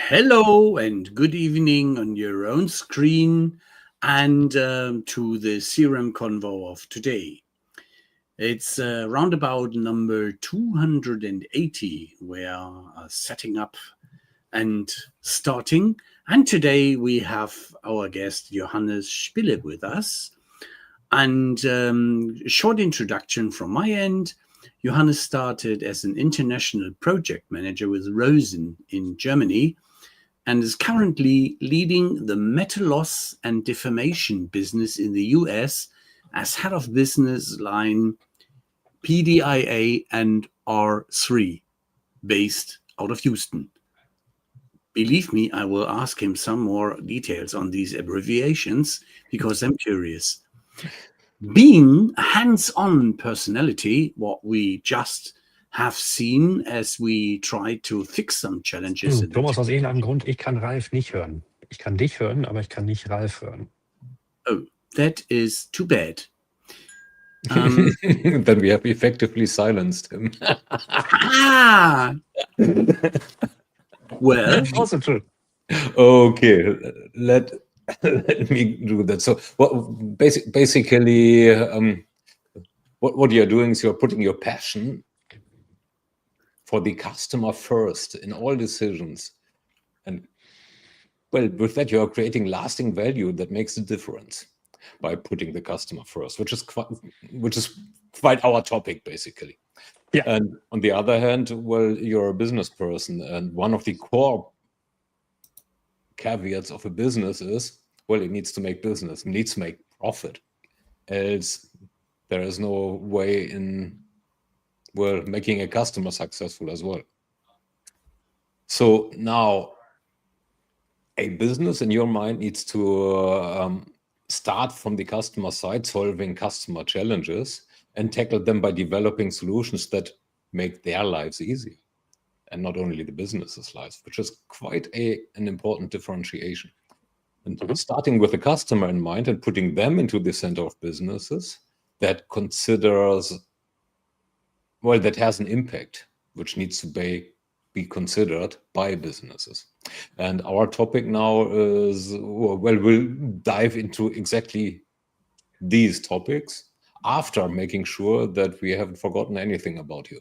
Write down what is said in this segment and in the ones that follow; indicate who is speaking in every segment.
Speaker 1: Hello and good evening on your own screen and to the Serum Convo of today. It's roundabout number 280. We are setting up and starting. And today we have our guest Johannes Spille with us. And a short introduction from my end. Johannes started as an international project manager with Rosen in Germany and is currently leading the metal loss and defamation business in the US as head of business line PDIA and R3, based out of Houston. Believe me, I will ask him some more details on these abbreviations because I'm curious. Being a hands-on personality, what we just have seen as we try to fix some challenges in the
Speaker 2: Thomas, aus irgendeinem Grund, ich kann Ralf nicht hören. Ich kann dich hören, aber ich kann nicht Ralf hören.
Speaker 1: Oh, that is too bad.
Speaker 3: Then we have effectively silenced him.
Speaker 1: Well,
Speaker 2: That's also true.
Speaker 3: Okay, let me do that. So, basically, what you're doing is you're putting your passion for the customer first in all decisions, and well, with that, you are creating lasting value that makes a difference by putting the customer first, which is quite our topic, basically.
Speaker 2: Yeah.
Speaker 3: And on the other hand, well, you're a business person, and one of the core caveats of a business is, well, it needs to make business, it needs to make profit, else there is no way in, well, making a customer successful as well. So now, a business in your mind needs to start from the customer side, solving customer challenges, and tackle them by developing solutions that make their lives easier, and not only the business's lives, which is quite an important differentiation. And starting with the customer in mind and putting them into the center of businesses, that considers, well, that has an impact, which needs to be considered by businesses. And our topic now is, well, we'll dive into exactly these topics after making sure that we haven't forgotten anything about you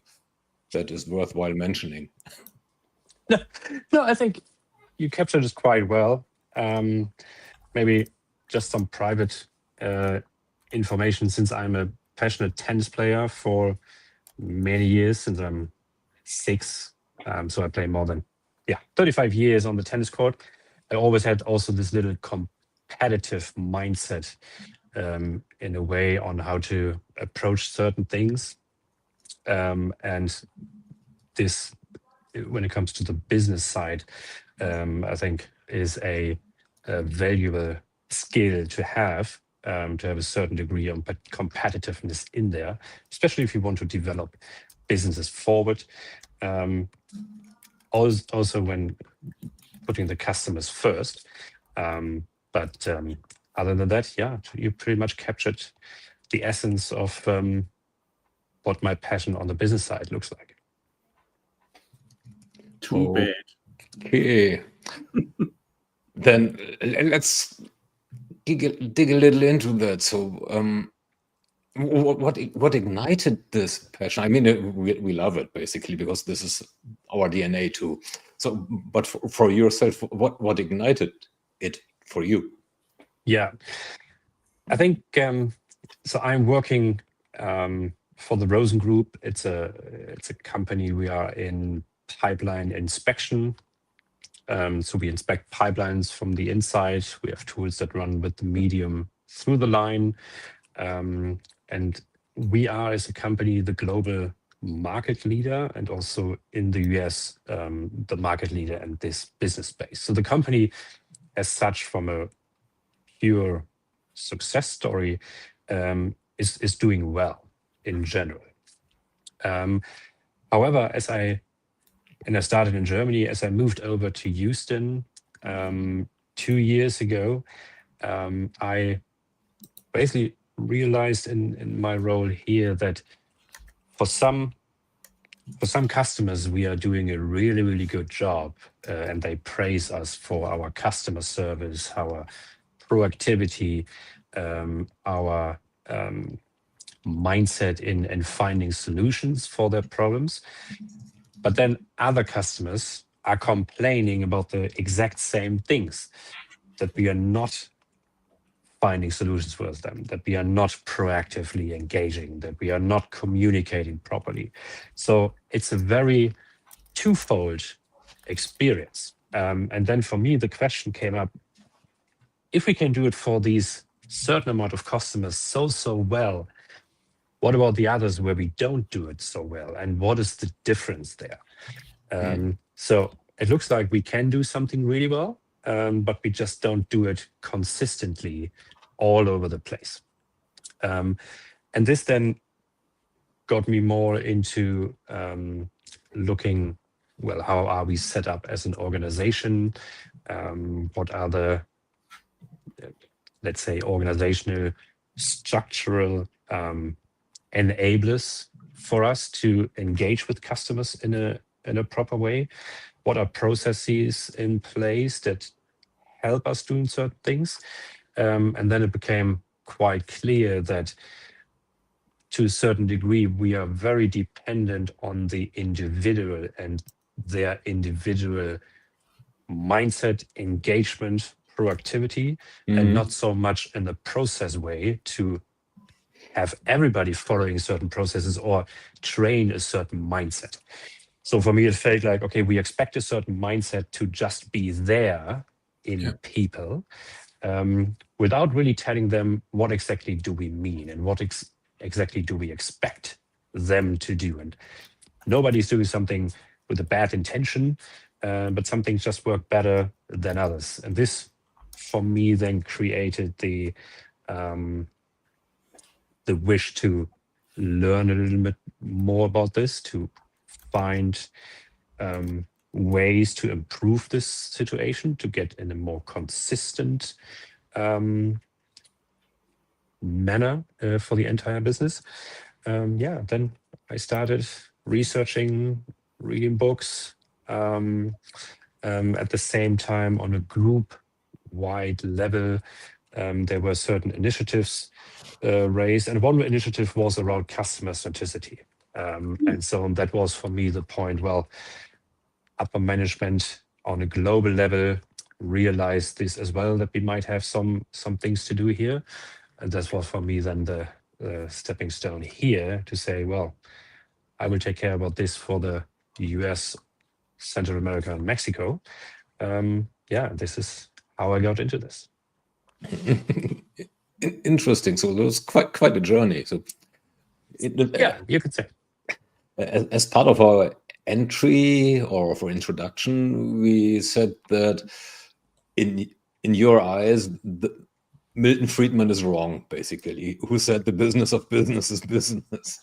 Speaker 3: that is worthwhile mentioning.
Speaker 2: No, I think you captured this quite well. Maybe just some private information, since I'm a passionate tennis player for many years, since I'm 6. So I play more than 35 years on the tennis court. I always had also this little competitive mindset in a way on how to approach certain things. And this, when it comes to the business side, I think is a valuable skill to have a certain degree of competitiveness in there, especially if you want to develop businesses forward. Also when putting the customers first. But other than that, you pretty much captured the essence of what my passion on the business side looks like.
Speaker 1: Too bad.
Speaker 3: Okay. Then let's dig a little into that. So, what ignited this passion? I mean, we love it basically because this is our DNA too. So, but for yourself, what ignited it for you?
Speaker 2: Yeah, I think so. I'm working for the Rosen Group. It's a company. We are in pipeline inspection. So we inspect pipelines from the inside. We have tools that run with the medium through the line. And we are, as a company, the global market leader, and also in the US, the market leader in this business space. So the company, as such, from a pure success story, is doing well in general. However, I started in Germany, as I moved over to Houston 2 years ago, I basically realized in my role here that for some for some customers, we are doing a really, really good job, and they praise us for our customer service, our proactivity, our mindset in finding solutions for their problems. But then other customers are complaining about the exact same things, that we are not finding solutions for them, that we are not proactively engaging, that we are not communicating properly. So it's a very twofold experience. And then for me, the question came up, if we can do it for these certain amount of customers so well, what about the others where we don't do it so well? And what is the difference there? So it looks like we can do something really well, but we just don't do it consistently all over the place. And this then got me more into looking, well, how are we set up as an organization? What are the, let's say, organizational, structural enablers for us to engage with customers in a proper way? What are processes in place that help us doing certain things? And then it became quite clear that to a certain degree, we are very dependent on the individual and their individual mindset, engagement, proactivity, and not so much in the process way to have everybody following certain processes or train a certain mindset. So for me, it felt like, okay, we expect a certain mindset to just be there in people, without really telling them what exactly do we mean and what exactly do we expect them to do. And nobody's doing something with a bad intention, but some things just work better than others. And this, for me, then created the wish to learn a little bit more about this, to find ways to improve this situation, to get in a more consistent manner for the entire business. Then I started researching, reading books, at the same time on a group-wide level. There were certain initiatives raised, and one initiative was around customer centricity. And so that was for me the point, well, upper management on a global level realized this as well, that we might have some things to do here. And that was for me then the stepping stone here to say, well, I will take care about this for the US, Central America, and Mexico. This is how I got into this.
Speaker 3: Interesting. So it was quite a journey. So
Speaker 2: you could say.
Speaker 3: As part of our entry or for introduction, we said that in your eyes, Milton Friedman is wrong, basically, who said the business of business is business.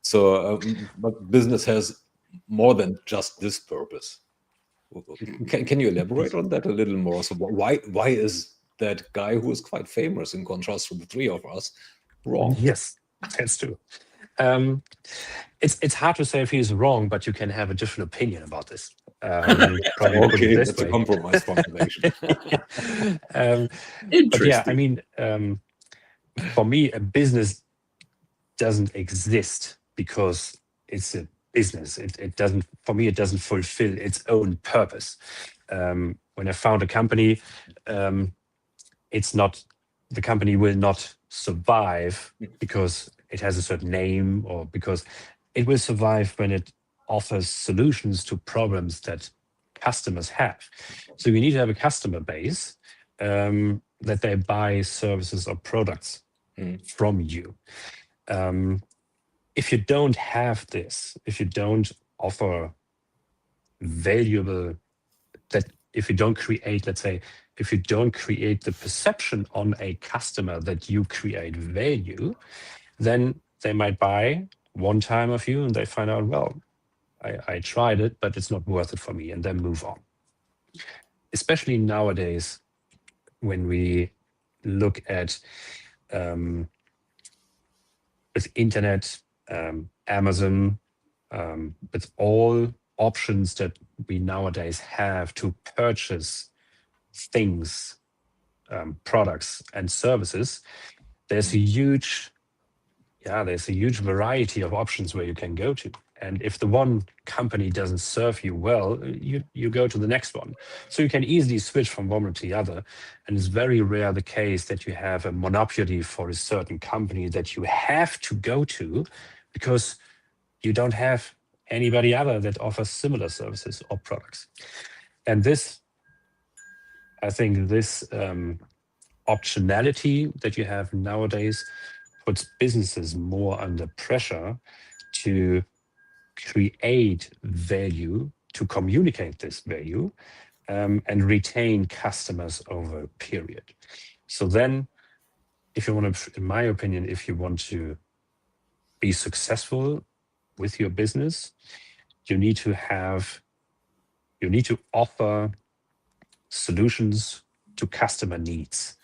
Speaker 3: So, but business has more than just this purpose. Can you elaborate on that a little more? So why is that guy who is quite famous in contrast to the three of us wrong?
Speaker 2: Yes, that's true. It's hard to say if he's wrong, but you can have a different opinion about this.
Speaker 3: Okay, that's a compromise formulation.
Speaker 2: But yeah, I mean, for me, a business doesn't exist because it's a business. It doesn't, for me, it doesn't fulfill its own purpose. When I found a company, it's not, the company will not survive because it has a certain name, or because it will survive when it offers solutions to problems that customers have. So you need to have a customer base that they buy services or products from you. If you don't have this, if you don't offer valuable, that if you don't create, let's say, if you don't create the perception on a customer that you create value, then they might buy one time of you and they find out, well, I tried it, but it's not worth it for me, and then move on. Especially nowadays, when we look at with internet, Amazon, with all options that we nowadays have to purchase things, products and services, there's a huge variety of options where you can go to. And if the one company doesn't serve you well, you go to the next one. So you can easily switch from one to the other. And it's very rare the case that you have a monopoly for a certain company that you have to go to because you don't have anybody other that offers similar services or products. And this, I think this optionality that you have nowadays puts businesses more under pressure to create value, to communicate this value, and retain customers over a period. So then, if you want to, in my opinion, if you want to be successful with your business, you need to offer solutions to customer needs.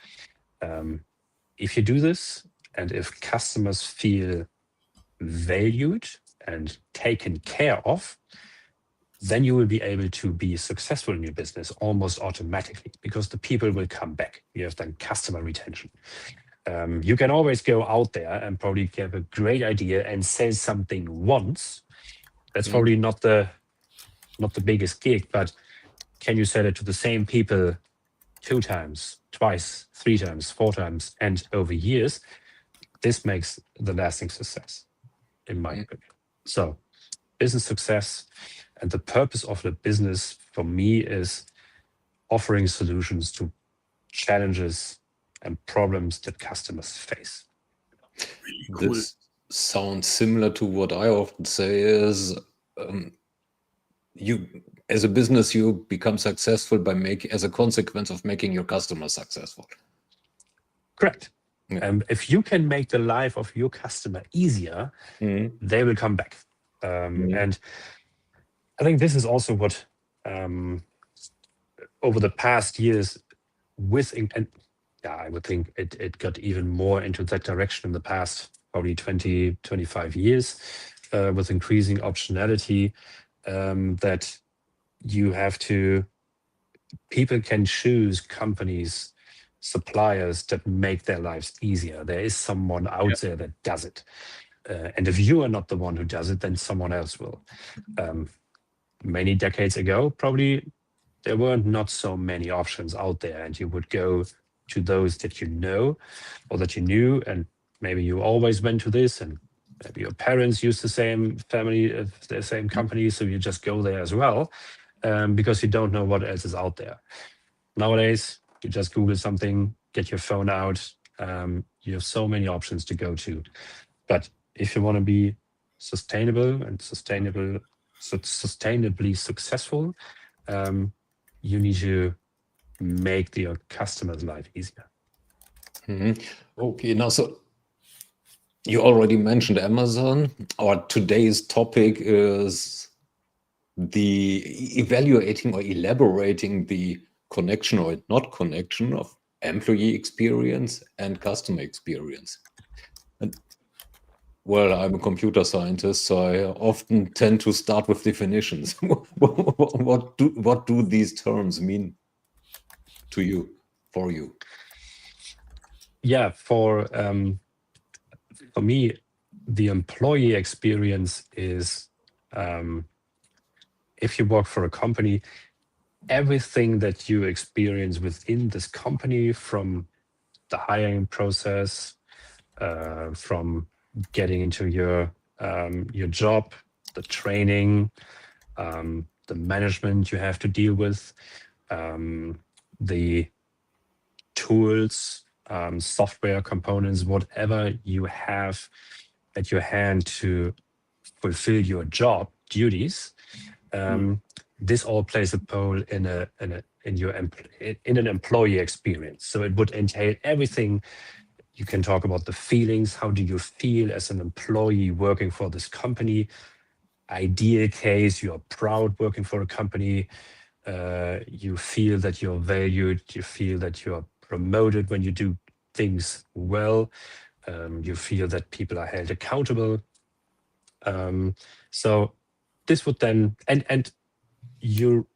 Speaker 2: If you do this, and if customers feel valued and taken care of, then you will be able to be successful in your business almost automatically because the people will come back. You have then customer retention. You can always go out there and probably get a great idea and sell something once. That's probably not the biggest gig, but can you sell it to the same people 2 times, twice, 3 times, 4 times, and over years? This makes the lasting success, in my opinion. So, business success, and the purpose of the business for me is offering solutions to challenges and problems that customers face.
Speaker 1: Really cool.
Speaker 3: This sounds similar to what I often say is you, as a business, you become successful as a consequence of making your customers successful.
Speaker 2: Correct.
Speaker 3: Yeah.
Speaker 2: If you can make the life of your customer easier, they will come back. And I think this is also what over the past years I would think it got even more into that direction in the past probably 20, 25 years with increasing optionality, that people can choose companies, suppliers that make their lives easier. There is someone out there that does it. And if you are not the one who does it, then someone else will. Many decades ago, probably there weren't not so many options out there, and you would go to those that you know or that you knew, and maybe you always went to this, and maybe your parents used the same the same company, so you just go there as well, because you don't know what else is out there. Nowadays, you just Google something, get your phone out. You have so many options to go to. But if you want to be sustainable and sustainably successful, you need to make your customer's life easier.
Speaker 3: Okay, now so you already mentioned Amazon. Our today's topic is the evaluating or elaborating the connection or not connection of employee experience and customer experience. And well, I'm a computer scientist, so I often tend to start with definitions. What do these terms mean to you, for you?
Speaker 2: Yeah, for me, the employee experience is, if you work for a company, everything that you experience within this company, from the hiring process, from getting into your job, the training, the management you have to deal with, the tools, software components, whatever you have at your hand to fulfill your job duties. This all plays a role in an employee experience. So it would entail everything. You can talk about the feelings. How do you feel as an employee working for this company? Ideal case, you're proud working for a company. You feel that you're valued. You feel that you're promoted when you do things well. You feel that people are held accountable. So this would then, and you,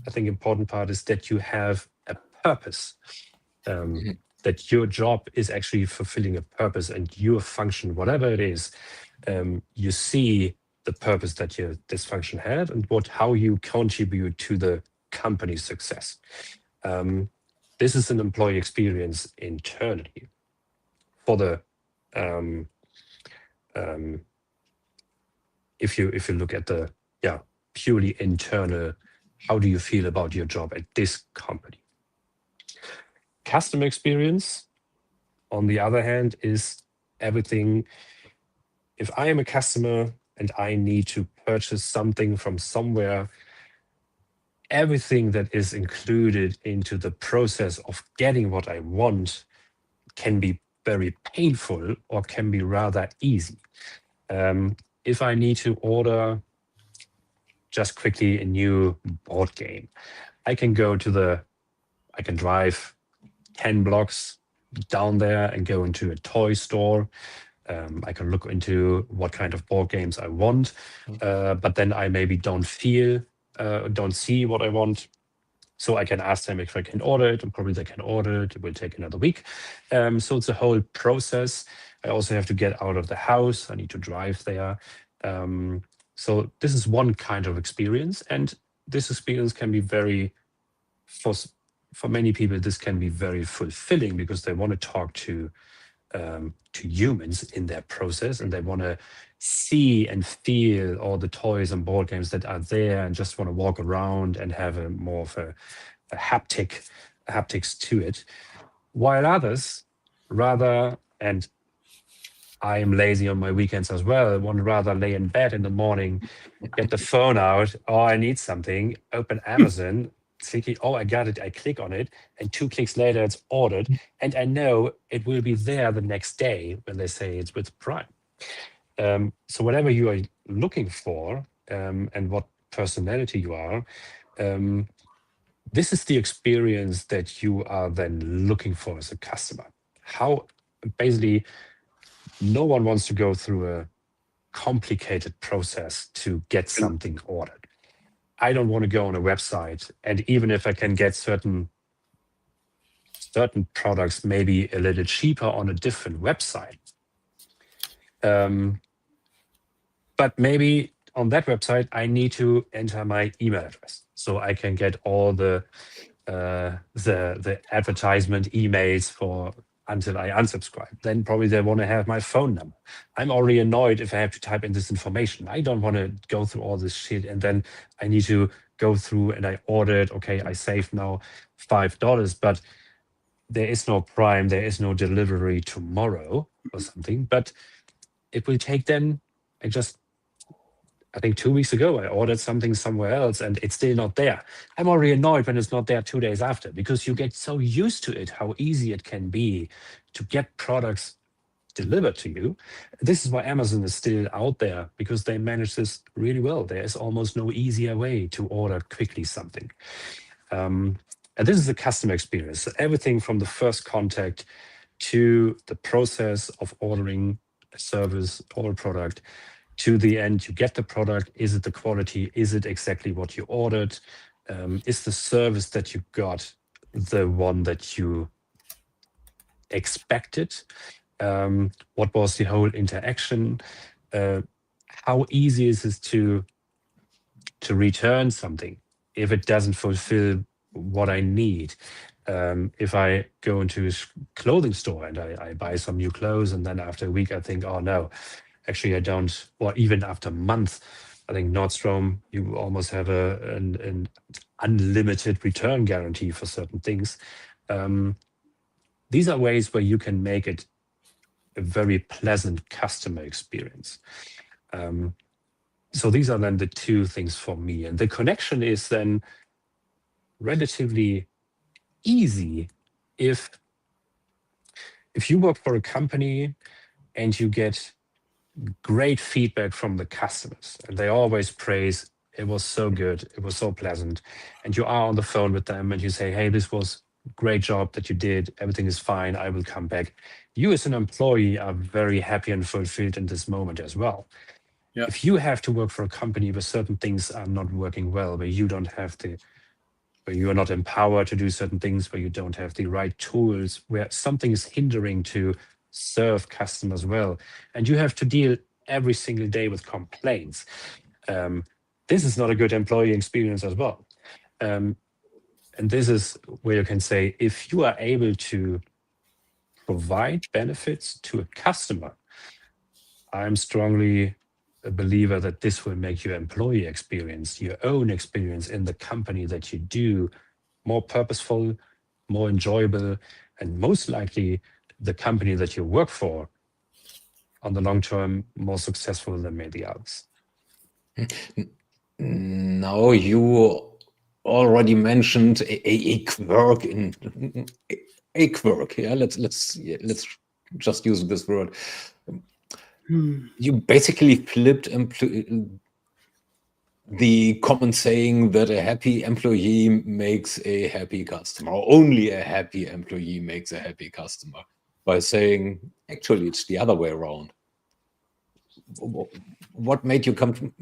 Speaker 2: I think important part is that you have a purpose, that your job is actually fulfilling a purpose, and your function, whatever it is, you see the purpose that this function had, and how you contribute to the company's success. This is an employee experience internally. For the if you look at the purely internal, how do you feel about your job at this company? Customer experience, on the other hand, is everything. If I am a customer and I need to purchase something from somewhere, everything that is included into the process of getting what I want can be very painful or can be rather easy. If I need to order just quickly a new board game, I can drive 10 blocks down there and go into a toy store. I can look into what kind of board games I want, but then I maybe don't see what I want. So I can ask them if I can order it, and probably they can order it. It will take another week. So it's a whole process. I also have to get out of the house. I need to drive there. So this is one kind of experience, and this experience can be for many people, this can be very fulfilling because they want to talk to humans in their process, and they want to see and feel all the toys and board games that are there, and just want to walk around and have a more of a haptics to it. While others rather, and I am lazy on my weekends as well, want to rather lay in bed in the morning, get the phone out, I need something, open Amazon, thinking, I got it, I click on it, and 2 clicks later it's ordered, and I know it will be there the next day when they say it's with Prime. So whatever you are looking for, and what personality you are, this is the experience that you are then looking for as a customer. How basically no one wants to go through a complicated process to get something ordered. I don't want to go on a website, and even if I can get certain products maybe a little cheaper on a different website, but maybe on that website I need to enter my email address so I can get all the advertisement emails until I unsubscribe. Then probably they want to have my phone number. I'm already annoyed if I have to type in this information. I don't want to go through all this shit, and then I need to go through and I ordered, okay, I saved now $5, but there is no Prime, there is no delivery tomorrow or something. But it will take then, I think 2 weeks ago, I ordered something somewhere else and it's still not there. I'm already annoyed when it's not there 2 days after, because you get so used to it, how easy it can be to get products delivered to you. This is why Amazon is still out there, because they manage this really well. There is almost no easier way to order quickly something. And this is the customer experience. So everything from the first contact to the process of ordering a service or a product, to the end, you get the product. Is it the quality? Is it exactly what you ordered? Is the service that you got the one that you expected? What was the whole interaction? How easy is it to return something if it doesn't fulfill what I need? If I go into a clothing store and I buy some new clothes, and then after a week I think, oh no, actually I don't, or even after a month, I think Nordstrom, you almost have an unlimited return guarantee for certain things. These are ways where you can make it a very pleasant customer experience. So these are then the two things for me. And the connection is then relatively easy if you work for a company and you get great feedback from the customers, and they always praise, it was so good, it was so pleasant, and you are on the phone with them and you say, hey, this was a great job that you did, everything is fine, I will come back. You as an employee are very happy and fulfilled in this moment as well.
Speaker 1: Yeah.
Speaker 2: If you have to work for a company where certain things are not working well, where you don't have where you are not empowered to do certain things, where you don't have the right tools, where something is hindering to serve customers well, and you have to deal every single day with complaints, this is not a good employee experience as well. And this is where you can say, if you are able to provide benefits to a customer, I'm strongly a believer that this will make your employee experience, your own experience in the company that you do, more purposeful, more enjoyable, and most likely the company that you work for on the long term more successful than maybe others.
Speaker 3: Now you already mentioned a quirk in a quirk. Yeah, let's just use this word. You basically flipped the common saying that a happy employee makes a happy customer, or only a happy employee makes a happy customer, by saying actually it's the other way around. What made you come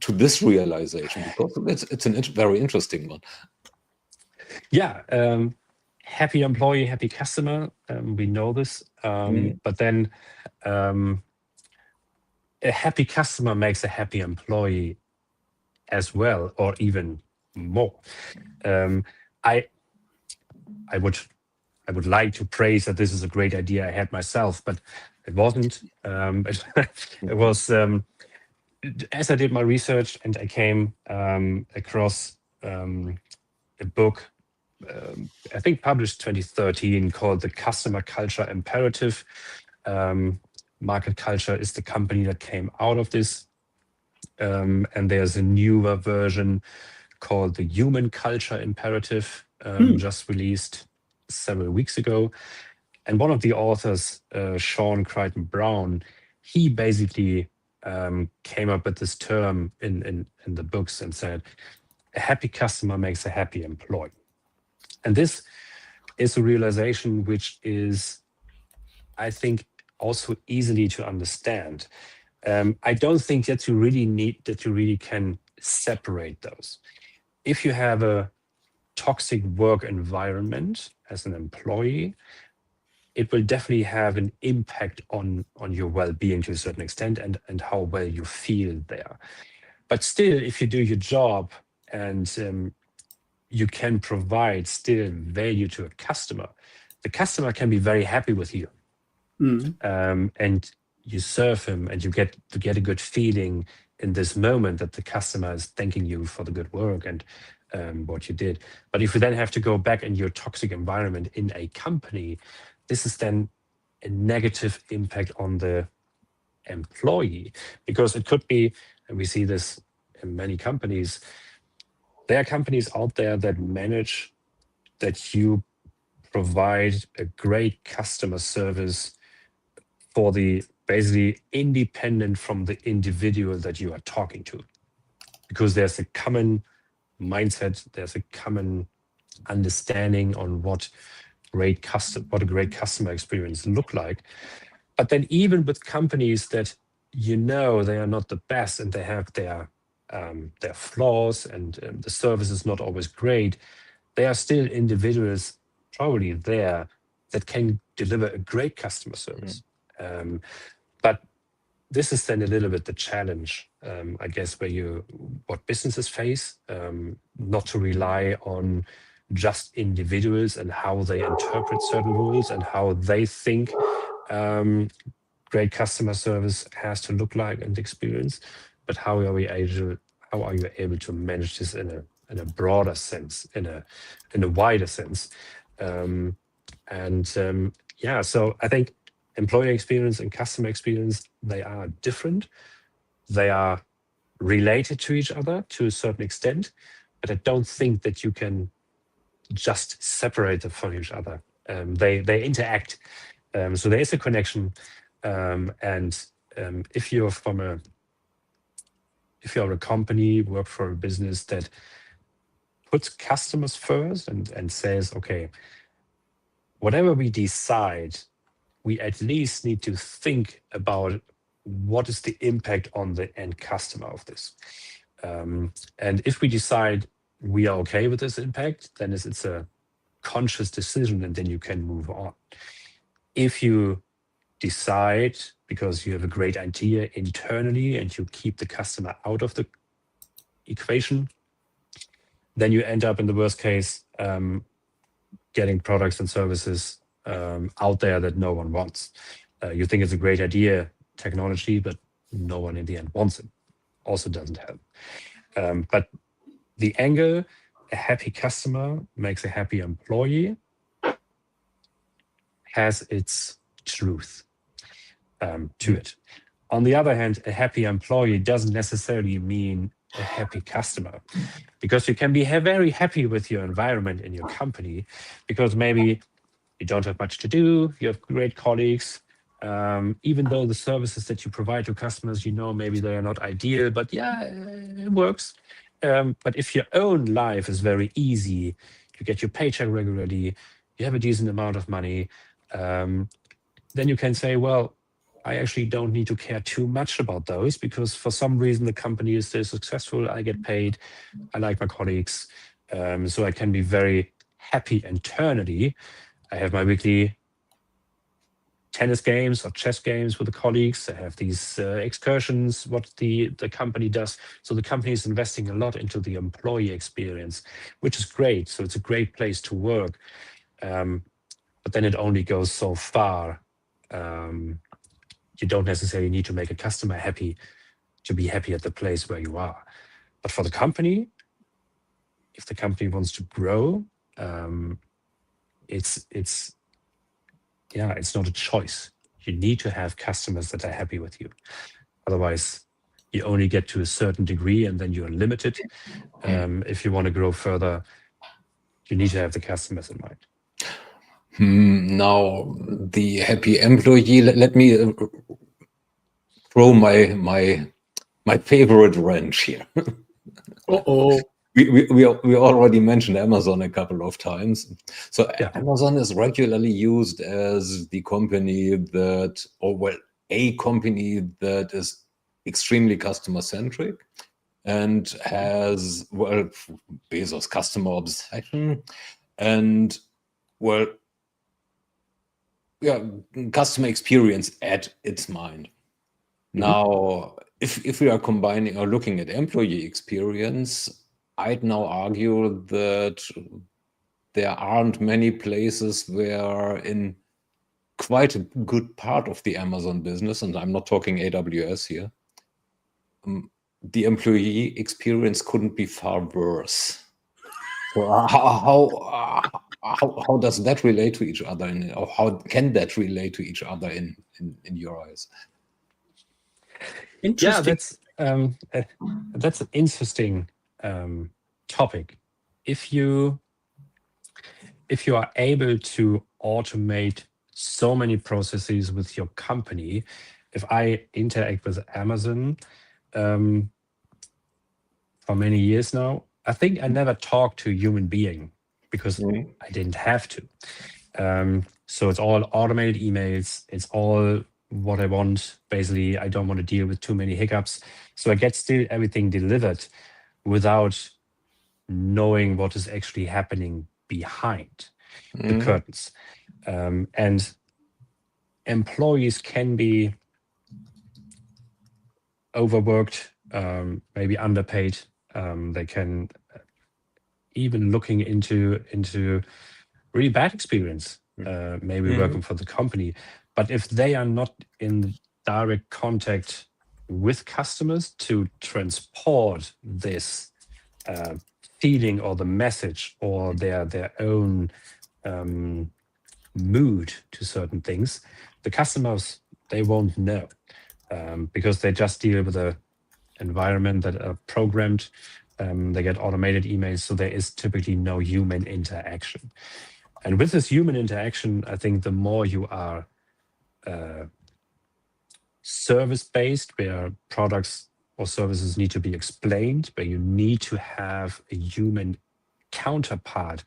Speaker 3: to this realization? Because it's a very interesting one.
Speaker 2: Yeah, happy employee, happy customer. We know this, but then a happy customer makes a happy employee as well, or even more. I would like to praise that this is a great idea I had myself, but it wasn't. It was as I did my research and I came across a book, I think published 2013, called The Customer Culture Imperative. Market Culture is the company that came out of this. And there's a newer version called The Human Culture Imperative, just released several weeks ago. And one of the authors, Sean Crichton Brown, he basically came up with this term in the books and said, a happy customer makes a happy employee. And this is a realization which is, I think, also easily to understand. I don't think that you really can separate those. If you have a toxic work environment as an employee, it will definitely have an impact on your well-being to a certain extent and how well you feel there. But still, if you do your job and you can provide still value to a customer, the customer can be very happy with you. And you serve him and you get a good feeling in this moment that the customer is thanking you for the good work and what you did. But if you then have to go back in your toxic environment in a company, this is then a negative impact on the employee, because it could be, and we see this in many companies, there are companies out there that manage that you provide a great customer service for the basically independent from the individual that you are talking to, because there's a common mindset, there's a common understanding on what a great customer experience look like. But then even with companies that they are not the best and they have their flaws and the service is not always great, there are still individuals probably there that can deliver a great customer service. But this is then a little bit the challenge, I guess, what businesses face, not to rely on just individuals and how they interpret certain rules and how they think great customer service has to look like and experience, but how are you able to manage this in a broader sense, in a wider sense, so I think employee experience and customer experience, they are different. They are related to each other to a certain extent, but I don't think that you can just separate them from each other. They interact. So there is a connection. If you're a company, work for a business that puts customers first and says, okay, whatever we decide, we at least need to think about what is the impact on the end customer of this? And if we decide we are okay with this impact, then it's a conscious decision, and then you can move on. If you decide, because you have a great idea internally and you keep the customer out of the equation, then you end up in the worst case getting products and services out there that no one wants. You think it's a great idea, technology, but no one in the end wants it. Also doesn't help. But the angle, a happy customer makes a happy employee, has its truth to it. On the other hand, a happy employee doesn't necessarily mean a happy customer, because you can be very happy with your environment in your company, because maybe you don't have much to do, you have great colleagues, even though the services that you provide to customers, maybe they are not ideal, but yeah, it works. But if your own life is very easy, you get your paycheck regularly, you have a decent amount of money, then you can say, well, I actually don't need to care too much about those, because for some reason the company is still successful, I get paid, I like my colleagues, so I can be very happy internally. I have my weekly tennis games or chess games with the colleagues. I have these excursions, what the company does. So the company is investing a lot into the employee experience, which is great. So it's a great place to work. But then it only goes so far. You don't necessarily need to make a customer happy to be happy at the place where you are. But for the company, if the company wants to grow, it's not a choice. You need to have customers that are happy with you. Otherwise, you only get to a certain degree and then you're limited. If you want to grow further, you need to have the customers in mind.
Speaker 3: Now, the happy employee, let me throw my favorite wrench here.
Speaker 1: Uh-oh.
Speaker 3: We already mentioned Amazon a couple of times. So
Speaker 2: Yeah.
Speaker 3: Amazon is regularly used as the company that, a company that is extremely customer-centric and has, Bezos customer obsession and, customer experience at its mind. Now, if we are combining or looking at employee experience, I'd now argue that there aren't many places where in quite a good part of the Amazon business, and I'm not talking AWS here, the employee experience couldn't be far worse. So how does that relate to each other, or how can that relate to each other in your eyes?
Speaker 1: Interesting.
Speaker 2: Yeah, that's an interesting topic. If you are able to automate so many processes with your company, if I interact with Amazon for many years now, I think I never talked to a human being because I didn't have to. So it's all automated emails. It's all what I want. Basically, I don't want to deal with too many hiccups. So I get still everything delivered without knowing what is actually happening behind the curtains. And employees can be overworked, maybe underpaid. They can even looking into really bad experience, maybe working for the company. But if they are not in direct contact with customers to transport this feeling or the message or their own mood to certain things, the customers, they won't know because they just deal with a environment that are programmed. They get automated emails, so there is typically no human interaction. And with this human interaction, I think the more you are service-based, where products or services need to be explained, where you need to have a human counterpart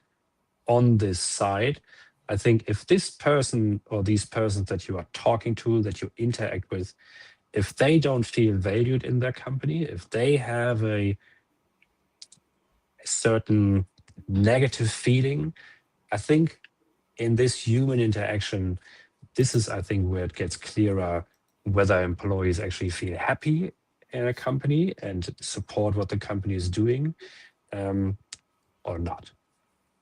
Speaker 2: on this side, I think if this person or these persons that you are talking to, that you interact with, if they don't feel valued in their company, if they have a certain negative feeling, I think in this human interaction, this is, I think, where it gets clearer whether employees actually feel happy in a company and support what the company is doing, or not.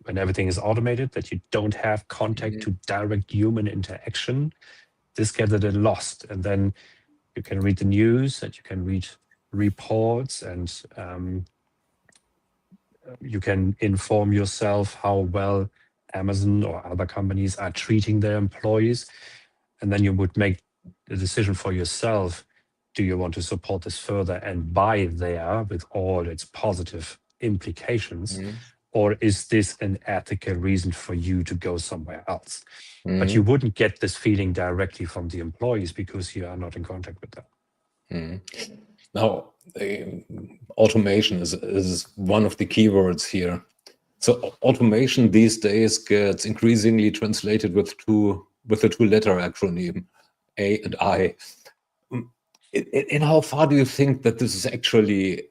Speaker 2: When everything is automated, that you don't have contact to direct human interaction, this gets a little lost. And then you can read the news and you can read reports and you can inform yourself how well Amazon or other companies are treating their employees. And then you would make the decision for yourself. Do you want to support this further and buy there with all its positive implications? Or is this an ethical reason for you to go somewhere else? But you wouldn't get this feeling directly from the employees because you are not in contact with them.
Speaker 3: Now, automation is one of the keywords here. So automation these days gets increasingly translated with a two-letter acronym, A and I. In how far do you think that this is actually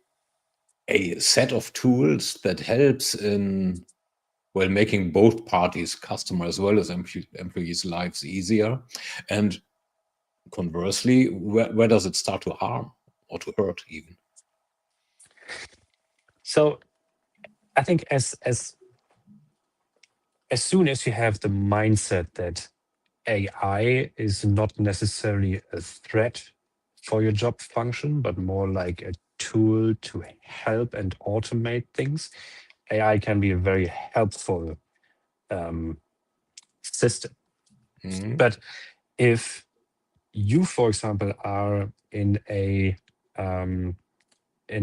Speaker 3: a set of tools that helps in, well, making both parties, customer as well as employees' lives easier? And conversely, where does it start to harm or to hurt even?
Speaker 2: So I think as soon as you have the mindset that AI is not necessarily a threat for your job function, but more like a tool to help and automate things, AI can be a very helpful system. But if you, for example, are in a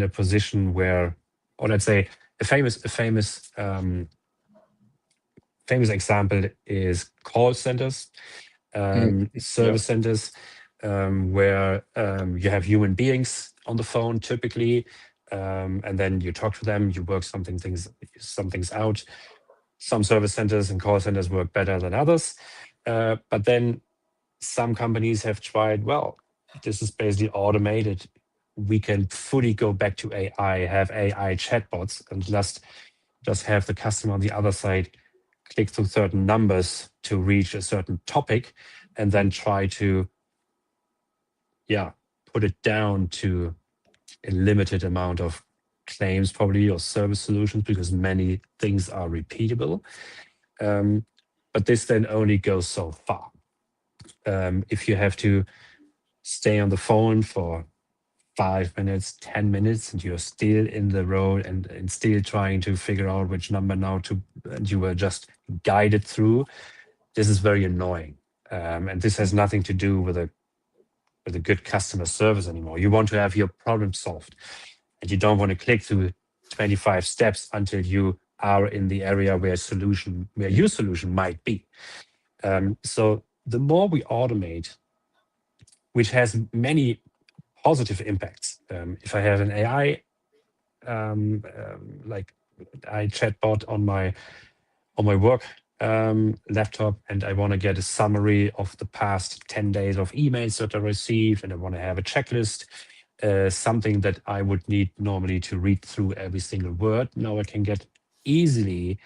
Speaker 2: position where, or let's say a famous example is call centers, service centers, where you have human beings on the phone typically, and then you talk to them, you work some things out. Some service centers and call centers work better than others, but then some companies have tried, well, this is basically automated. We can fully go back to AI, have AI chatbots, and just have the customer on the other side click through certain numbers to reach a certain topic, and then try to, put it down to a limited amount of claims, probably, or service solutions, because many things are repeatable. But this then only goes so far. If you have to stay on the phone for 5 minutes, 10 minutes, and you're still in the road and still trying to figure out which number now and you were just guided through, this is very annoying. And this has nothing to do with a good customer service anymore. You want to have your problem solved, and you don't want to click through 25 steps until you are in the area where your solution might be. So the more we automate, which has many positive impacts. If I have an AI like I chatbot on my work laptop, and I want to get a summary of the past 10 days of emails that I received, and I want to have a checklist, something that I would need normally to read through every single word. Now I can get easily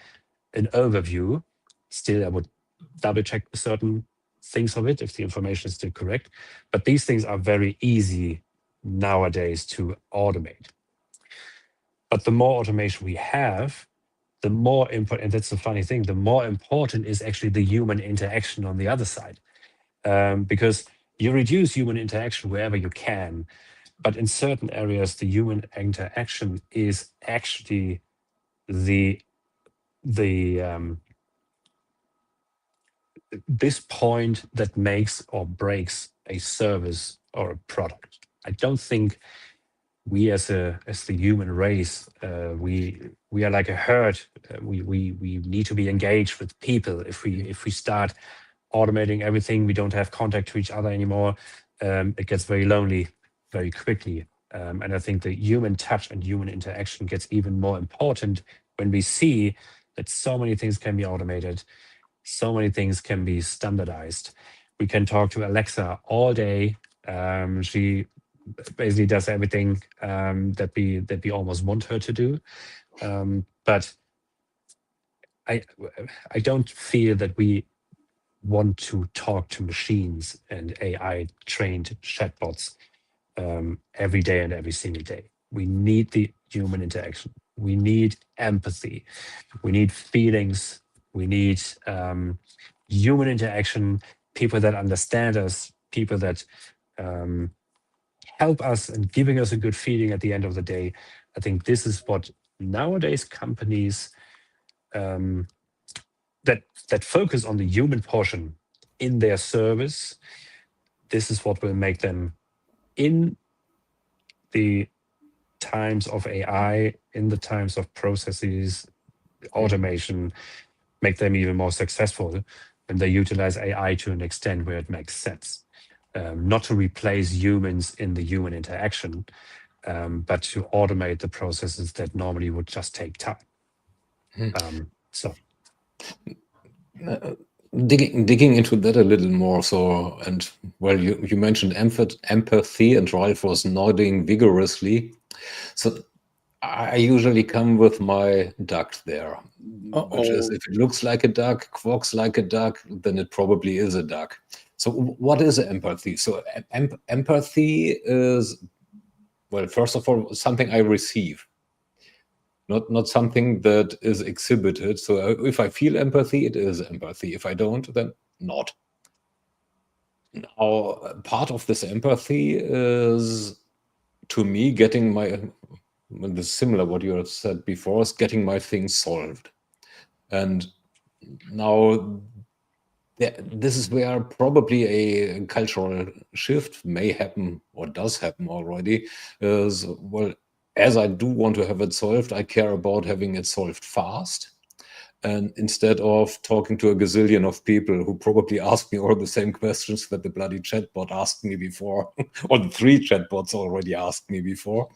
Speaker 2: an overview. Still, I would double check certain things of it if the information is still correct. But these things are very easy nowadays to automate. But the more automation we have, the more important, and that's the funny thing, the more important is actually the human interaction on the other side. Because you reduce human interaction wherever you can, but in certain areas, the human interaction is actually this point that makes or breaks a service or a product. I don't think we as the human race, we are like a herd. We need to be engaged with people. If we start automating everything, we don't have contact to each other anymore. It gets very lonely very quickly. And I think the human touch and human interaction gets even more important when we see that so many things can be automated, so many things can be standardized. We can talk to Alexa all day, She basically does everything that we almost want her to do. But I don't feel that we want to talk to machines and AI trained chatbots every day and every single day. We need the human interaction. We need empathy. We need feelings. We need human interaction, people that understand us, people that help us and giving us a good feeling at the end of the day. I think this is what nowadays companies that focus on the human portion in their service, this is what will make them, in the times of AI, in the times of processes, automation, make them even more successful when they utilize AI to an extent where it makes sense. Not to replace humans in the human interaction, but to automate the processes that normally would just take time. So
Speaker 3: digging into that a little more. So, and well, you mentioned empathy, and Ralph was nodding vigorously. So I usually come with my duck there, which is, if it looks like a duck, quacks like a duck, then it probably is a duck. So what is empathy? So empathy is, well, first of all, something I receive, not something that is exhibited. So if I feel empathy, it is empathy. If I don't, then not. Now, part of this empathy is, to me, getting my, this is similar what you have said before, is getting my things solved. And now this is where probably a cultural shift may happen, or does happen already, is, well, as I do want to have it solved, I care about having it solved fast. And instead of talking to a gazillion of people who probably ask me all the same questions that the bloody chatbot asked me before, or the 3 chatbots already asked me before,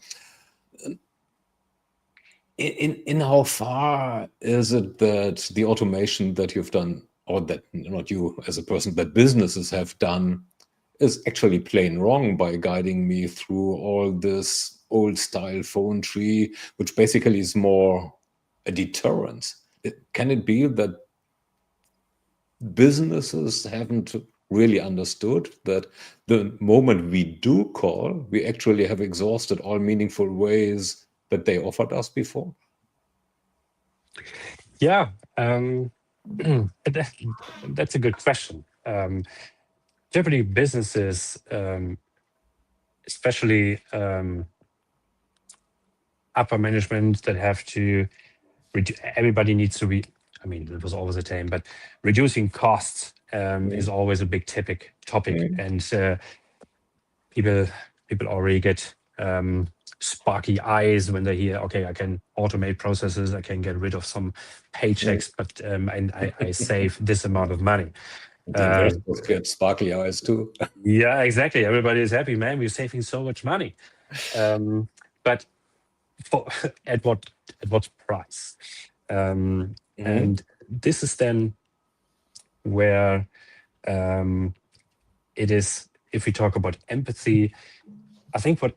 Speaker 3: in how far is it that the automation that you've done, or that not you as a person, that businesses have done, is actually plain wrong by guiding me through all this old style phone tree, which basically is more a deterrence? Can it be that businesses haven't really understood that the moment we do call, we actually have exhausted all meaningful ways that they offered us before?
Speaker 2: Yeah, that's a good question. Generally, businesses, especially upper management, that have to everybody needs to I mean, it was always a term, but reducing costs is always a big topic, and people already get sparky eyes when they hear, okay, I can automate processes, I can get rid of some paychecks, but I save this amount of money.
Speaker 3: They're supposed to get sparkly eyes too.
Speaker 2: Yeah, exactly. Everybody is happy, man. We're saving so much money, but at what price? And this is then where it is. If we talk about empathy, I think and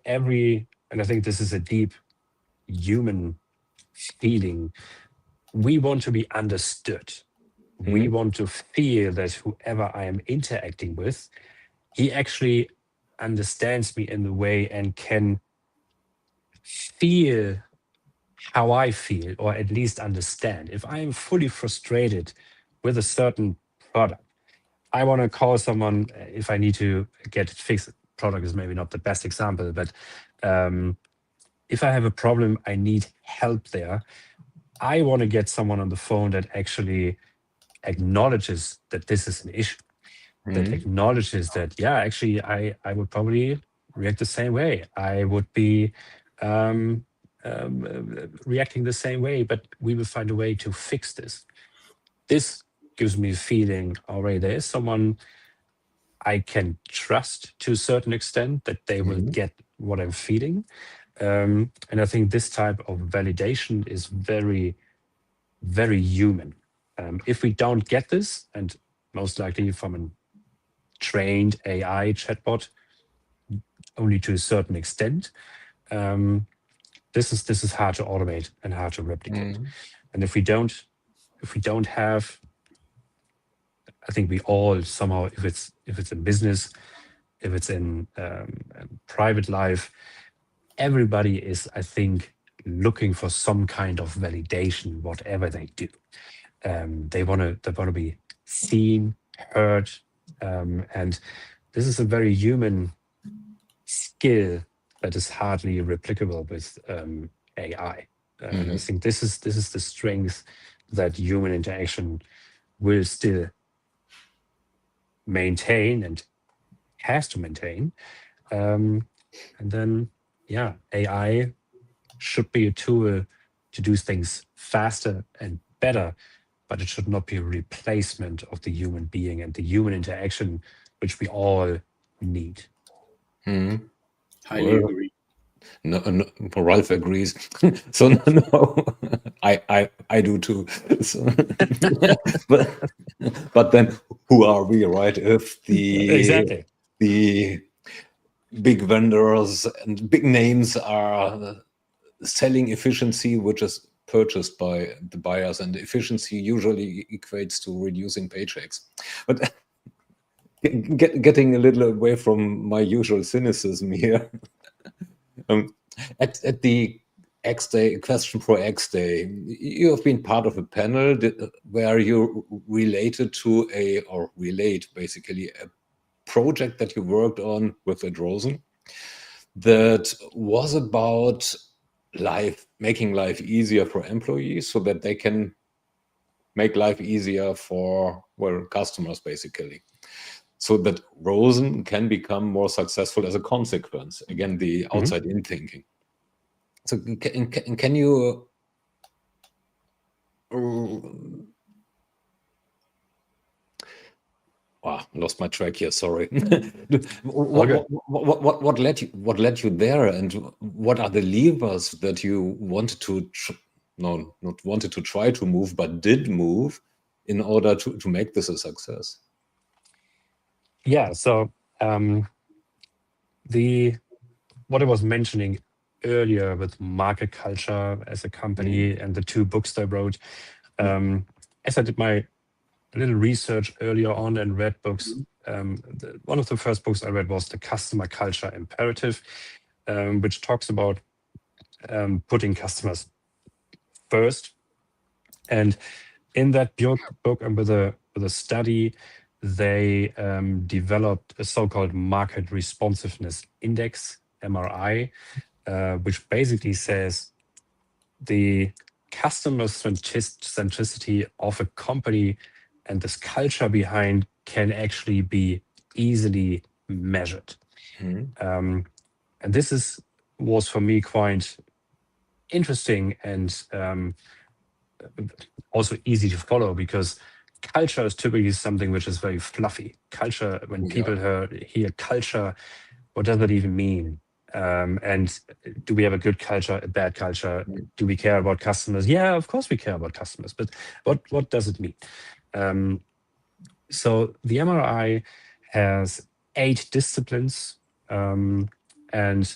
Speaker 2: I think this is a deep human feeling, we want to be understood. We want to feel that whoever I am interacting with, he actually understands me in the way and can feel how I feel, or at least understand. If I am fully frustrated with a certain product, I want to call someone if I need to get it fixed. Product is maybe not the best example, but if I have a problem, I need help there. I want to get someone on the phone that actually acknowledges that this is an issue, that acknowledges that, yeah, actually, I would probably react the same way. I would be reacting the same way, but we will find a way to fix this. This gives me a feeling, all right, there is someone I can trust to a certain extent, that they will get what I'm feeling. And I think this type of validation is very, very human. If we don't get this, and most likely from a trained AI chatbot, only to a certain extent. This is hard to automate and hard to replicate. And if we don't have, I think we all somehow, if it's in business, if it's in private life, everybody is, I think, looking for some kind of validation, whatever they do. They want to be seen, heard, and this is a very human skill that is hardly replicable with AI. And I think this is the strength that human interaction will still maintain and has to maintain. And then, yeah, AI should be a tool to do things faster and better, but it should not be a replacement of the human being and the human interaction, which we all need.
Speaker 1: Highly agree.
Speaker 3: No, Ralph agrees. So no, I do too. So, but then who are we, right? If
Speaker 2: Exactly.
Speaker 3: the big vendors and big names are selling efficiency, which is purchased by the buyers, and efficiency usually equates to reducing paychecks. But getting a little away from my usual cynicism here. At the X Day, Question Pro X Day, you have been part of a panel where you relate basically a project that you worked on with Ed Rosen that was about making life easier for employees so that they can make life easier for, well, customers, basically. So that Rosen can become more successful as a consequence. Again, the outside-in thinking. So can you lost my track here. Sorry. What led you there, and what are the levers that you wanted to not wanted to try to move, but did move in order to make this a success?
Speaker 2: Yeah. So what I was mentioning earlier with market culture as a company and the 2 books I wrote, as I did my little research earlier on and read books, one of the first books I read was The Customer Culture Imperative, which talks about putting customers first. And in that book and with a study, they developed a so-called Market Responsiveness Index, MRI, which basically says the customer centricity of a company and this culture behind can actually be easily measured. And this was for me quite interesting and also easy to follow, because culture is typically something which is very fluffy. Culture, when people hear culture, what does that even mean? And do we have a good culture, a bad culture? Do we care about customers? Yeah, of course we care about customers, but what does it mean? So the MRI has 8 disciplines, and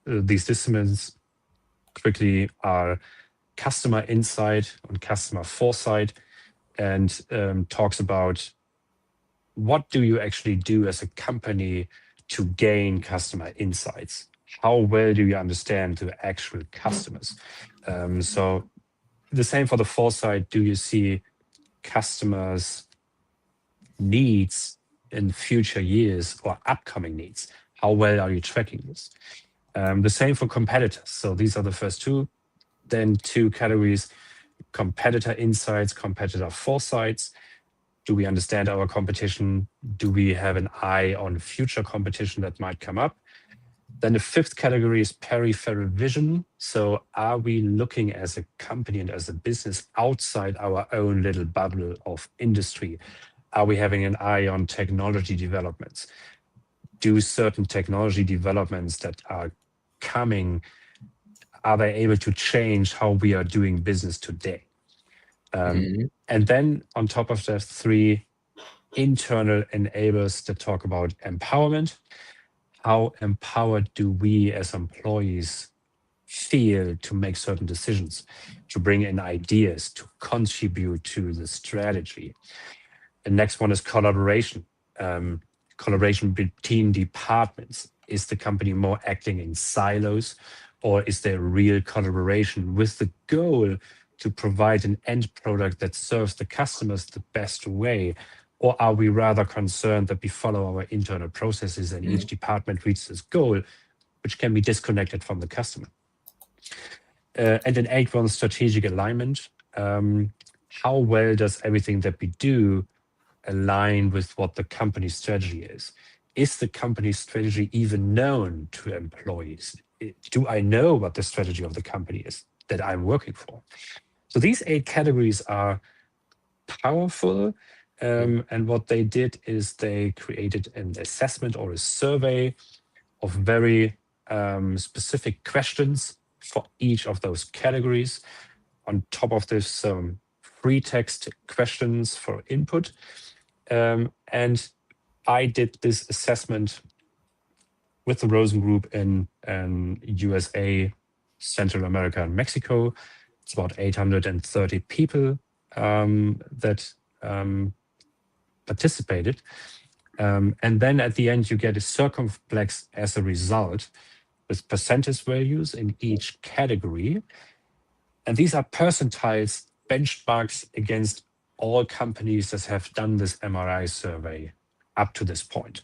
Speaker 2: these disciplines quickly are customer insight and customer foresight, and talks about what do you actually do as a company to gain customer insights? How well do you understand the actual customers? So the same for the foresight. Do you see customers' needs in future years or upcoming needs? How well are you tracking this? The same for competitors. So these are the first 2. Then 2 categories: competitor insights, competitor foresights. Do we understand our competition? Do we have an eye on future competition that might come up? Then the 5th category is peripheral vision. So are we looking as a company and as a business outside our own little bubble of industry? Are we having an eye on technology developments? Do certain technology developments that are coming, are they able to change how we are doing business today? And then on top of that, 3 internal enablers that talk about empowerment. how empowered do we as employees feel to make certain decisions, to bring in ideas, to contribute to the strategy. The next one is collaboration. Collaboration between departments. Is the company more acting in silos, or is there real collaboration with the goal to provide an end product that serves the customers the best way? Or are we rather concerned that we follow our internal processes and each department reaches its goal, which can be disconnected from the customer? And then 8 strategic alignment. How well does everything that we do align with what the company's strategy is? Is the company's strategy even known to employees? Do I know what the strategy of the company is that I'm working for? So these 8 categories are powerful. And what they did is they created an assessment or a survey of very specific questions for each of those categories. On top of this, free text questions for input. And I did this assessment with the Rosen Group in USA, Central America, and Mexico. It's about 830 people that participated. And then at the end, you get a circumflex as a result with percentage values in each category. And these are percentiles benchmarks against all companies that have done this MRI survey up to this point.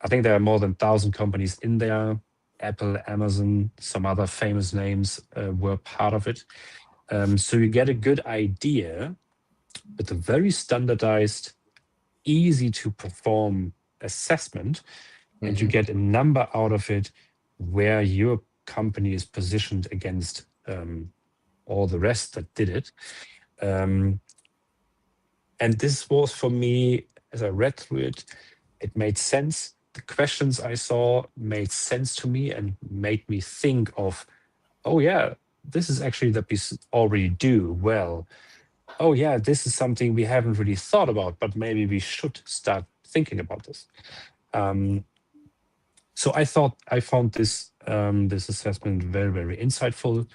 Speaker 2: I think there are more than 1,000 companies in there. Apple, Amazon, some other famous names were part of it. So you get a good idea with a very standardized, easy to perform assessment, and you get a number out of it where your company is positioned against all the rest that did it. And this was for me, as I read through it, it made sense. The questions I saw made sense to me and made me think of, oh yeah, this is actually that we already do well. Oh yeah, this is something we haven't really thought about, but maybe we should start thinking about this. So I found this this assessment very, very insightful.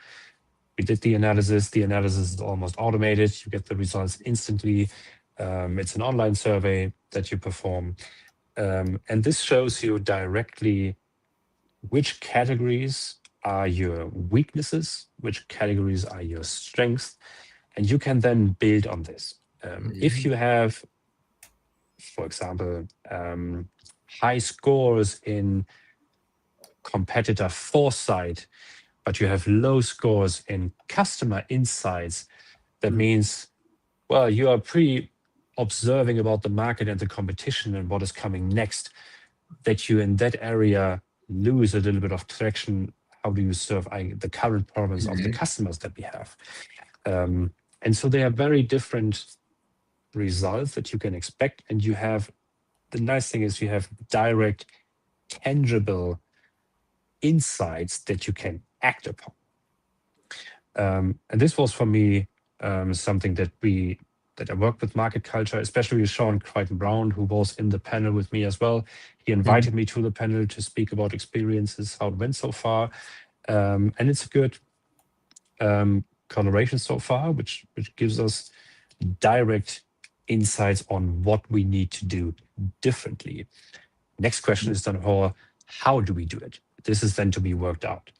Speaker 2: We did the analysis. The analysis is almost automated. You get the results instantly. It's an online survey that you perform. And this shows you directly which categories are your weaknesses, which categories are your strengths, and you can then build on this. If you have, for example, high scores in competitor foresight, but you have low scores in customer insights, that means, well, you are pretty observing about the market and the competition and what is coming next, that you in that area lose a little bit of traction. How do you serve the current problems of the customers that we have? And so they are very different results that you can expect. And you have, the nice thing is you have direct, tangible insights that you can act upon. And this was for me something that I worked with market culture, especially with Sean Crichton-Brown, who was in the panel with me as well. He invited me to the panel to speak about experiences, how it went so far. And it's a good collaboration so far, which gives us direct insights on what we need to do differently. Next question is then, how do we do it? This is then to be worked out.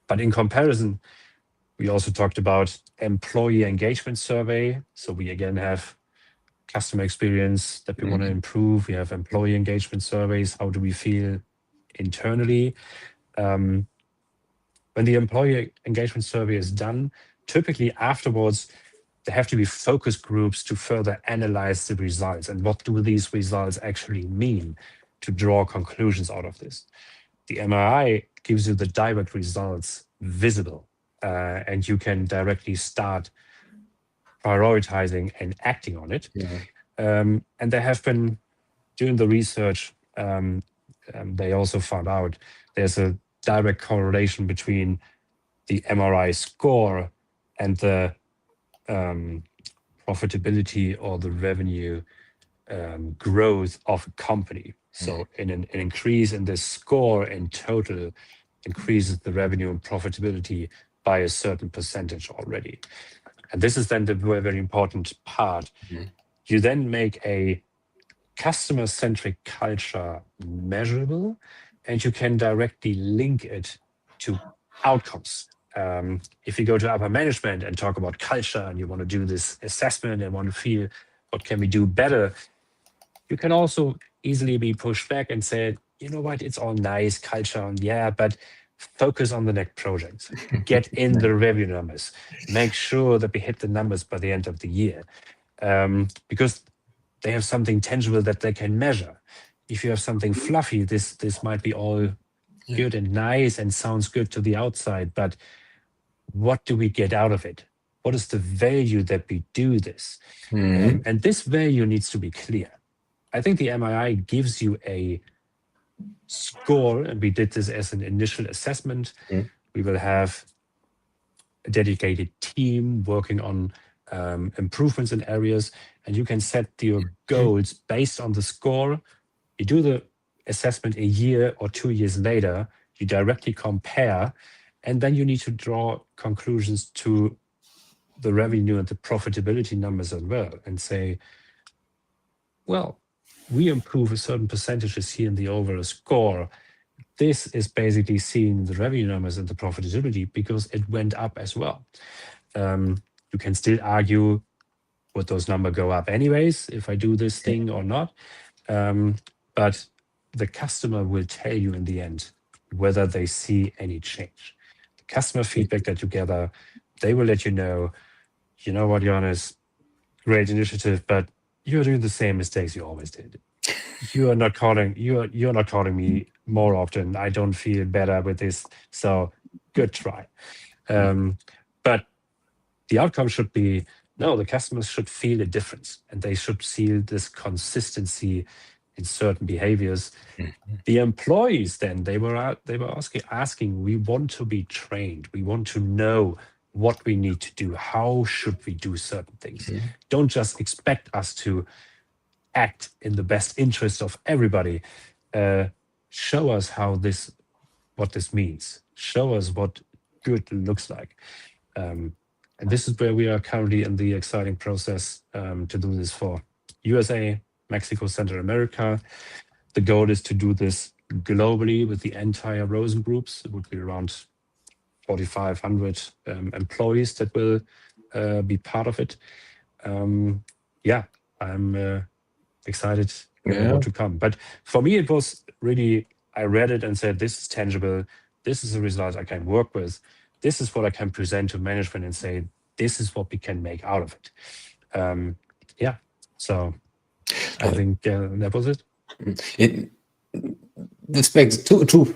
Speaker 2: But in comparison, we also talked about employee engagement survey. So we again have customer experience that we want to improve. We have employee engagement surveys. How do we feel internally? When the employee engagement survey is done, typically afterwards, there have to be focus groups to further analyze the results and what do these results actually mean, to draw conclusions out of this. The MRI gives you the direct results visible, and you can directly start prioritizing and acting on it. And they have been doing the research. They also found out there's a direct correlation between the MRI score and the profitability or the revenue growth of a company. So an increase in the score in total increases the revenue and profitability by a certain percentage already. And this is then the very, very important part. You then make a customer-centric culture measurable, and you can directly link it to outcomes. If you go to upper management and talk about culture and you want to do this assessment and want to feel what can we do better, you can also easily be pushed back and say, you know what, it's all nice culture, and yeah, but focus on the next projects. Get in the revenue numbers. Make sure that we hit the numbers by the end of the year, because they have something tangible that they can measure. If you have something fluffy, this might be all good and nice and sounds good to the outside, but what do we get out of it? What is the value that we do this? And this value needs to be clear. I think the MII gives you a score, and we did this as an initial assessment. We will have a dedicated team working on improvements in areas, and you can set your goals based on the score. You do the assessment a year or 2 years later, you directly compare, and then you need to draw conclusions to the revenue and the profitability numbers as well, and say, well, we improve a certain percentages here in the overall score. This is basically seeing the revenue numbers and the profitability because it went up as well. You can still argue, would those numbers go up anyways if I do this thing or not? But the customer will tell you in the end whether they see any change. The customer feedback that you gather, they will let you know what, Johannes, great initiative, but you're doing the same mistakes you always did. You're not calling me more often. I don't feel better with this. So good try. But the outcome should be, no, the customers should feel a difference, and they should see this consistency in certain behaviors. The employees then, they were asking, we want to be trained. We want to know what we need to do. How should we do certain things? Don't just expect us to act in the best interest of everybody. Show us what this means. Show us what good looks like. And this is where we are currently in the exciting process to do this for USA, Mexico, Central America. The goal is to do this globally with the entire Rosen groups. It would be around 4,500 employees that will be part of it. I'm excited more to come. But for me, it was really, I read it and said, this is tangible. This is a result I can work with. This is what I can present to management and say, this is what we can make out of it. So I think that was it.
Speaker 3: This begs two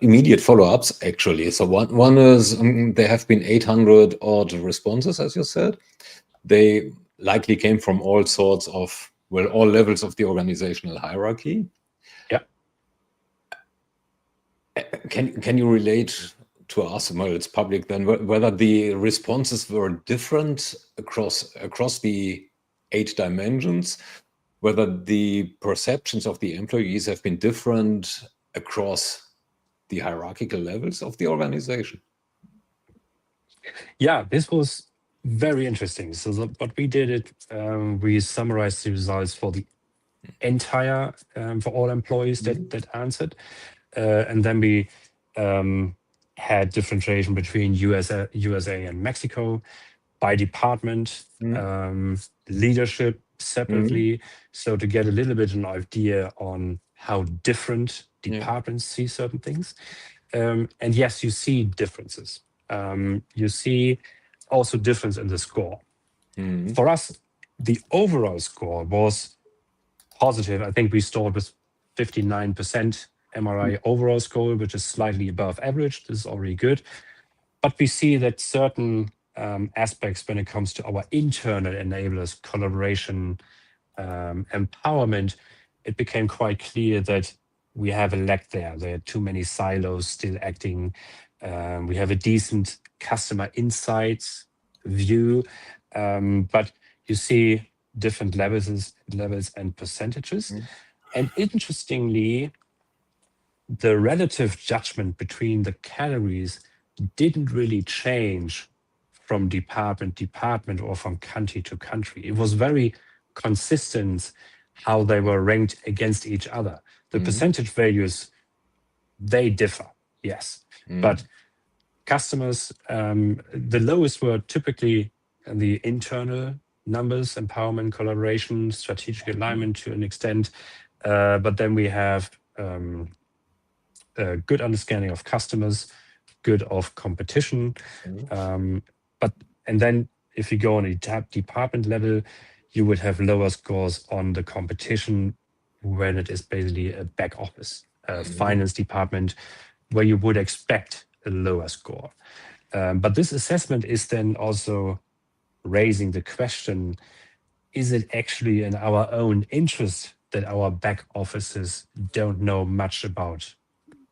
Speaker 3: immediate follow-ups, actually. So one is there have been 800 odd responses, as you said. They likely came from all sorts of, all levels of the organizational hierarchy.
Speaker 2: Yeah.
Speaker 3: Can you relate to us, well, it's public then, whether the responses were different across the 8 dimensions, whether the perceptions of the employees have been different across the hierarchical levels of the organization?
Speaker 2: Yeah, this was very interesting. So what we did, we summarized the results for the entire, for all employees that answered. And then we had differentiation between USA and Mexico by department, leadership separately. So to get a little bit an idea on how different departments see certain things. And yes, you see differences. You see also difference in the score. For us, the overall score was positive. I think we started with 59% MRI overall score, which is slightly above average. This is already good. But we see that certain aspects when it comes to our internal enablers, collaboration, empowerment, it became quite clear that we have a lack there. There are too many silos still acting. We have a decent customer insights view, but you see different levels and percentages. And interestingly, the relative judgment between the categories didn't really change from department to department or from country to country. It was very consistent how they were ranked against each other. The percentage values, they differ, yes. But customers, the lowest were typically the internal numbers, empowerment, collaboration, strategic alignment to an extent. But then we have a good understanding of customers, good of competition. And then if you go on a department level, you would have lower scores on the competition when it is basically a back office, finance department, where you would expect a lower score. But this assessment is then also raising the question, is it actually in our own interest that our back offices don't know much about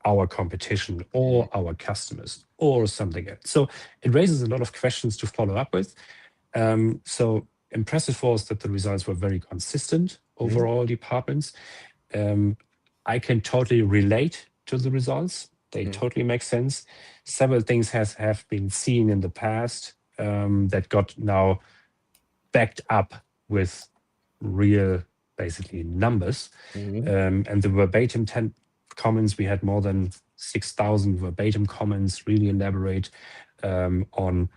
Speaker 2: our competition or our customers or something else? So it raises a lot of questions to follow up with. So impressive was that the results were very consistent over all departments. I can totally relate to the results. They totally make sense. Several things have been seen in the past that got now backed up with real, basically, numbers. And the verbatim comments, we had more than 6,000 verbatim comments, really elaborate on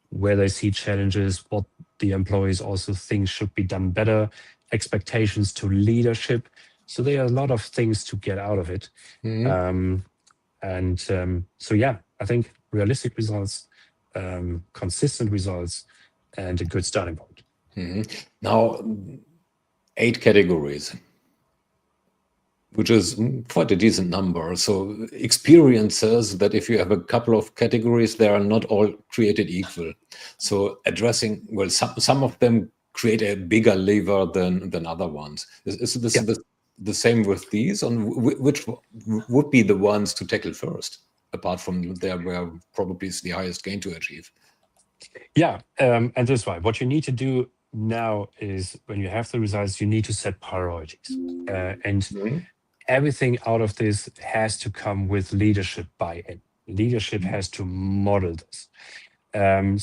Speaker 2: where they see challenges, what the employees also think should be done better, expectations to leadership. So there are a lot of things to get out of it. So yeah, I think realistic results, consistent results, and a good starting point.
Speaker 3: Now, 8 categories, which is quite a decent number. So experience says that if you have a couple of categories, they are not all created equal. So addressing, well, some of them create a bigger lever than other ones. Is this the same with these? On which would be the ones to tackle first, apart from there where probably is the highest gain to achieve?
Speaker 2: Yeah, and that's why what you need to do now is when you have the results, you need to set priorities. And everything out of this has to come with leadership buy-in. Leadership has to model this.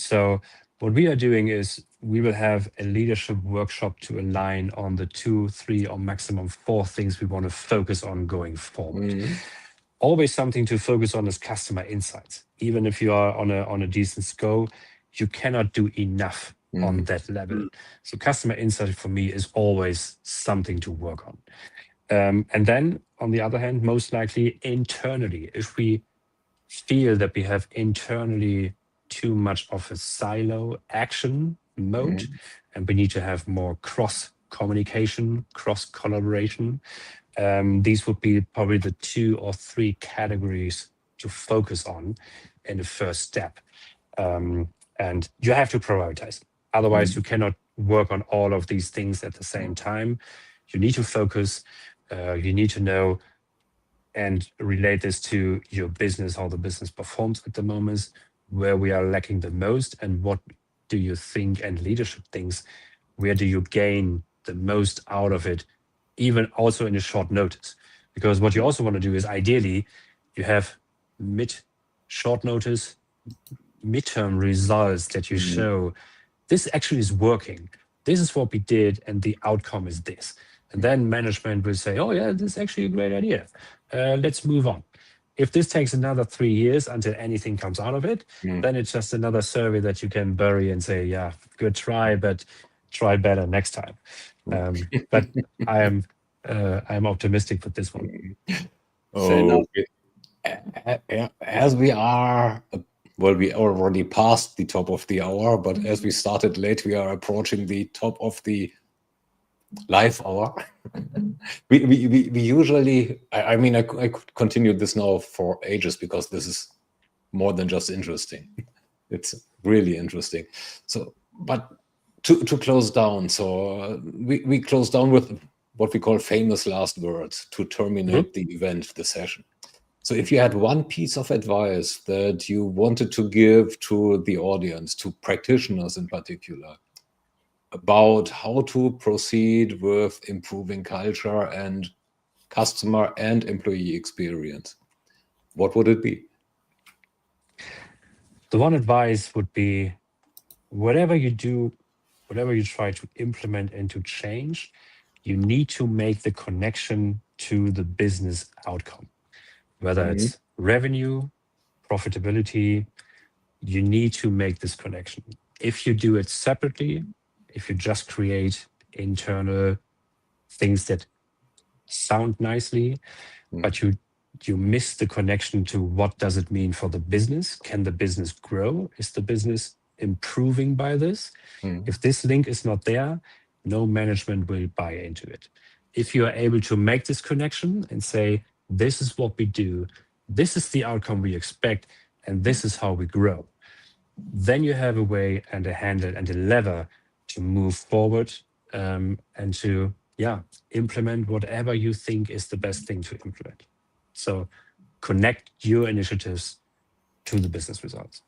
Speaker 2: So what we are doing is we will have a leadership workshop to align on the 2, 3, or maximum 4 things we want to focus on going forward. Always something to focus on is customer insights. Even if you are on a decent score, you cannot do enough on that level. So customer insight for me is always something to work on. And then on the other hand, most likely internally, if we feel that we have internally too much of a silo action mode, and we need to have more cross communication, cross collaboration, these would be probably the 2 or 3 categories to focus on in the first step. And you have to prioritize. Otherwise, you cannot work on all of these things at the same time. You need to focus. You need to know and relate this to your business, how the business performs at the moment, where we are lacking the most, and what do you think and leadership thinks, where do you gain the most out of it, even also in a short notice. Because what you also want to do is ideally you have short notice, midterm results that you show this actually is working. This is what we did, and the outcome is this. And then management will say, oh yeah, this is actually a great idea. Let's move on. If this takes another 3 years until anything comes out of it, then it's just another survey that you can bury and say, yeah, good try, but try better next time. But I'm optimistic with this one.
Speaker 3: As we are, well, we already passed the top of the hour, but as we started late, we are approaching the top of the live hour. we usually, I mean, I could continue this now for ages because this is more than just interesting. It's really interesting. So, but to close down, so we close down with what we call famous last words to terminate the event, the session. So if you had one piece of advice that you wanted to give to the audience, to practitioners in particular, about how to proceed with improving culture and customer and employee experience, what would it be?
Speaker 2: The one advice would be, whatever you do, whatever you try to implement and to change, you need to make the connection to the business outcome, whether it's revenue, profitability. You need to make this connection. If you do it separately, if you just create internal things that sound nicely, but you miss the connection to what does it mean for the business? Can the business grow? Is the business improving by this? If this link is not there, no management will buy into it. If you are able to make this connection and say, this is what we do, this is the outcome we expect, and this is how we grow, then you have a way and a handle and a lever to move forward, and to implement whatever you think is the best thing to implement. So connect your initiatives to the business results.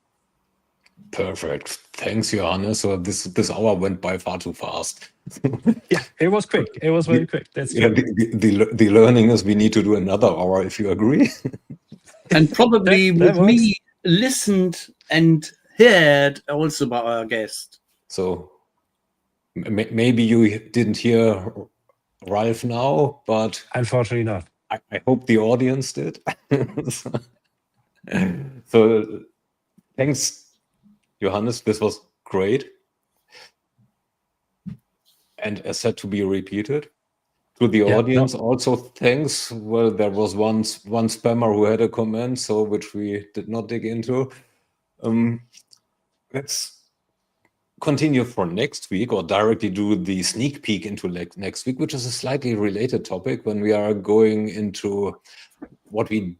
Speaker 3: Perfect. Thanks, Johannes. So this hour went by far too fast.
Speaker 2: Yeah, it was quick. It was very quick. That's
Speaker 3: Yeah,
Speaker 2: true.
Speaker 3: the learning is we need to do another hour if you agree.
Speaker 1: And probably
Speaker 2: That
Speaker 1: with
Speaker 2: works.
Speaker 1: me listened and heard also by our guest.
Speaker 3: So maybe you didn't hear Ralph now, but
Speaker 2: Unfortunately not.
Speaker 3: I hope the audience did. So thanks, Johannes. This was great. And as said, to be repeated. To the audience, also thanks. Well, there was one spammer who had a comment, so which we did not dig into. Let's continue for next week, or directly do the sneak peek into next week, which is a slightly related topic when we are going into what we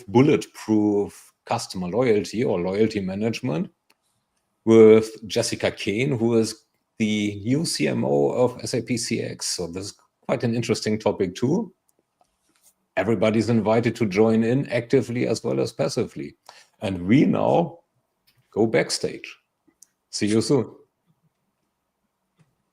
Speaker 3: bulletproof customer loyalty or loyalty management with Jessica Kane, who is the new CMO of SAP CX. So this is quite an interesting topic too. Everybody's invited to join in actively as well as passively. And we now go backstage. See you soon.